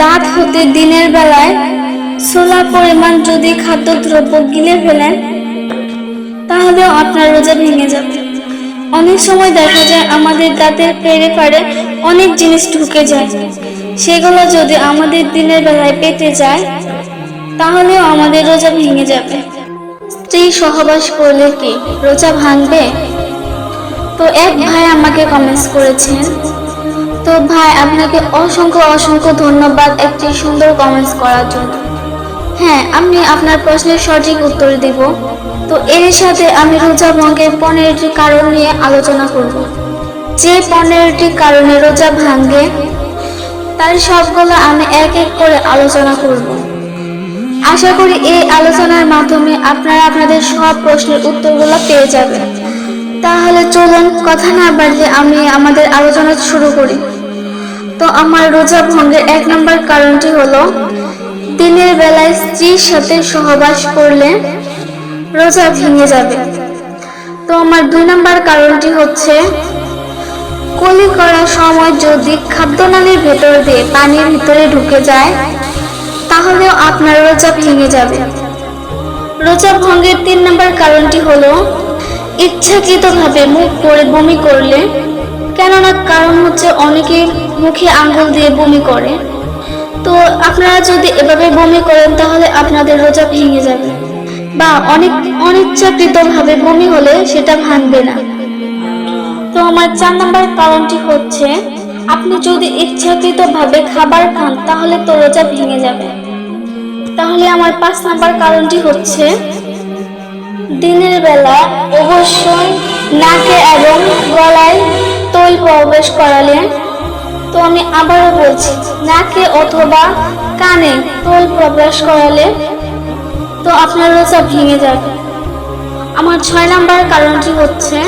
দাঁত হতে দিনের বেলায় ছোলা পরিমাণ যদি খাদ্যদ্রব্য গিলে ফেলেন তাহলেও আপনার রোজা ভেঙে যাবে। অনেক সময় দেখা যায় আমাদের দাঁতের পেরে পারে অনেক জিনিস ঢুকে যায়, সেগুলো যদি আমাদের দিনের বেলায় পেটে যায় তাহলেও আমাদের রোজা ভেঙে যাবে। স্ত্রী সহবাস করলে কি রোজা ভাঙবে? তো এক ভাই আমাকে কমেন্টস করেছেন। তো ভাই, আপনাকে অসংখ্য অসংখ্য ধন্যবাদ একটি সুন্দর কমেন্টস করার জন্য। হ্যাঁ, আমি আপনার প্রশ্নের সঠিক উত্তর দেব। তো এর সাথে আমি রোজা ভঙ্গের 15টি কারণ নিয়ে আলোচনা করব। যে 15টি কারণে রোজা ভাঙে তার সবগুলো আমি এক এক করে আলোচনা করব। আশা করি এই আলোচনার মাধ্যমে আপনারা আপনাদের সব প্রশ্নের উত্তরগুলো পেয়ে যাবেন। তাহলে চলুন কথা না বাড়িয়ে আমি আমাদের আলোচনা শুরু করি। তো আমার রোজা ভঙ্গের 1 নম্বর কারণটি হলো দিনের বেলায় স্ত্রীর সাথে সহবাস করলে রোজা ভেঙে যাবে। তো আমার 2 নম্বর কারণটি হচ্ছে কলি করার সময় যদি খাদ্যনালীর ভেতর দিয়ে পানির ভিতরে ঢুকে যায় তাহলেও আপনার রোজা ভেঙে যাবে। রোজা ভঙ্গের 3 নম্বর কারণটি হলো ইচ্ছাকৃতভাবে মুখ করে বমি করলে। কেননা কারণ হচ্ছে অনেকে মুখে আঙ্গুল দিয়ে বমি করে। তো আপনারা যদি এভাবে বমি করেন তাহলে আপনাদের রোজা ভেঙে যাবে, বা অনিচ্ছাকৃতভাবে বমি হলে সেটা ভাঙবে না। তো আমার 4 নম্বর কারণটি হচ্ছে আপনি যদি ইচ্ছাকৃতভাবে খাবার খান তাহলে তো রোজা ভেঙে যাবে। তাহলে আমার 5 নম্বর কারণটি হচ্ছে দিনের বেলা অবশ্যই নাকে এবং গলায় তৈল প্রবেশ করালে। তো আমি আবারও বলছি, নাকে অথবা কানে তৈল প্রবেশ করালে তো আপনার রোজা ভেঙে যাবে। আমার 6 নম্বর কারণটি হচ্ছে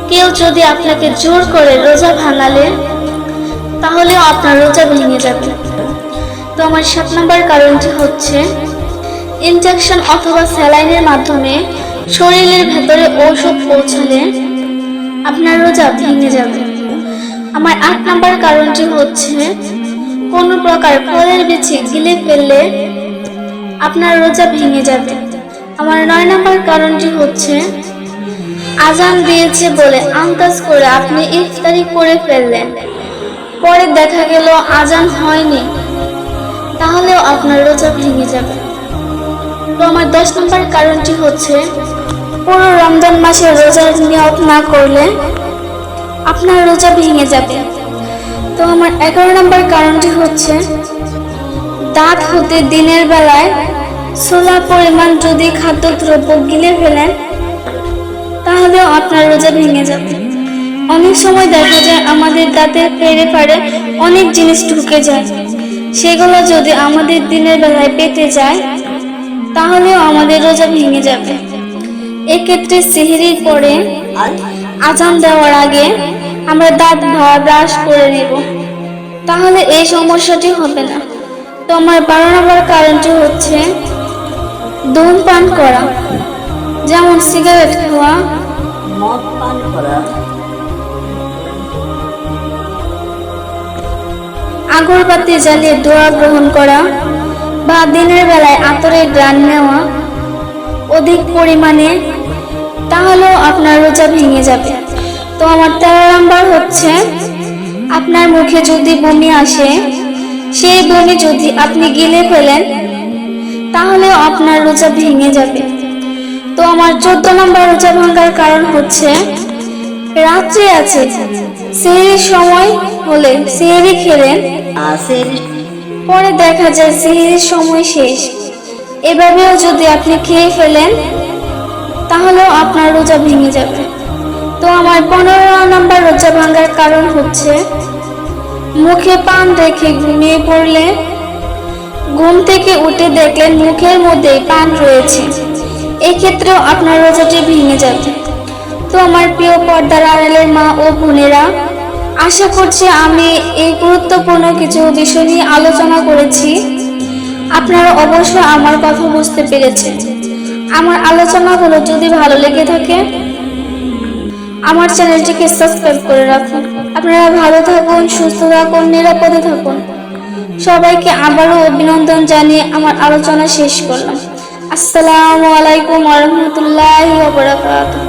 কেউ যদি আপনাকে জোর করে রোজা ভাঙালে তাহলেও আপনার রোজা ভেঙে যাবে। তো আমার 7 নম্বর কারণটি হচ্ছে ইনজেকশন অথবা স্যালাইনের মাধ্যমে শরীরের ভেতরে ঔষধ পৌঁছালে আপনার রোজা ভেঙে যাবে। আমার 8 নম্বর কারণটি হচ্ছে কোনো প্রকার ফলের বিচি গিলে ফেললে আপনার রোজা ভেঙে যাবে। আমার 9 নম্বর কারণটি হচ্ছে আজান দিয়েছে বলে আন্দাজ করে আপনি ইফতারি করে ফেললেন, পরে দেখা গেল আজান হয়নি, তাহলেও আপনার রোজা ভেঙে যাবে। তো আমার 10 নম্বর কারণটি হচ্ছে পুরো রমজান মাসে রোজার নিয়ত না করলে আপনার রোজা ভেঙে যাবে। তো আমার 11 নম্বর কারণটি হচ্ছে দাঁত হতে দিনের বেলায় ছোলা পরিমাণ যদি খাদ্যদ্রব্য গিলে ফেলেন তাহলেও আপনার রোজা ভেঙে যাবে। অনেক সময় দেখা যায় আমাদের দাঁতের পেরে পারে অনেক জিনিস ঢুকে যায়, সেগুলো যদি আমাদের দিনের বেলায় পেটে যায় তাহলেও আমাদের রোজা ভেঙে যাবে। এক্ষেত্রে সেহরির পরে আজান দেওয়ার আগে আমরা দাঁত ব্রাশ করে নেব, তাহলে এই সমস্যাটি হবে না। তো আমার 12 নম্বর কারণটি হচ্ছে ধূমপান করা, যেমন সিগারেট খাওয়া, মদ পান করা, আগরবাতি জ্বালিয়ে দোয়া গ্রহণ করা, বা দিনের বেলায় আতরের ঘ্রাণ নেওয়া অধিক পরিমাণে, তাহলেও আপনার রোজা ভেঙে যাবে। তো আমার 13 নম্বর হচ্ছে আপনার মুখে যদি বমি আসে, সেই বমি যদি আপনি গিলে ফেলেন তাহলেও আপনার রোজা ভেঙে যাবে। তো আমার 14 নম্বর রোজা ভাঙার কারণ হচ্ছে রাত্রি আছে, সেহরির সময় হলে সেহরি খেলেন, পরে দেখা যায় সেহরির সময় শেষ, এভাবেও যদি আপনি খেয়ে ফেলেন তাহলেও আপনার রোজা ভেঙে যাবে। তো আমার 15 নম্বর রোজা ভাঙার কারণ হচ্ছে মুখে পান রেখে ঘুমিয়ে পড়লে ঘুম থেকে উঠে দেখলেন মুখের মধ্যে পান রয়েছে, এক্ষেত্রেও আপনার রোজাটি ভেঙে যাবে। তো আমার প্রিয় পর্দার আড়ালের মা ও বোনেরা, আশা করছি আমি এই গুরুত্বপূর্ণ কিছু বিষয় নিয়ে আলোচনা করেছি, আপনারা অবশ্যই আমার কথা বুঝতে পেরেছেন। আমার আলোচনাগুলো যদি ভালো লেগে থাকে আমার চ্যানেলটিকে সাবস্ক্রাইব করে রাখুন। আপনারা ভালো থাকুন, সুস্থ থাকুন, নিরাপদে থাকুন। সবাইকে আবারও অভিনন্দন জানিয়ে আমার আলোচনা শেষ করলাম। আসসালামু আলাইকুম ওয়া রাহমাতুল্লাহি ওয়া বারাকাতুহু।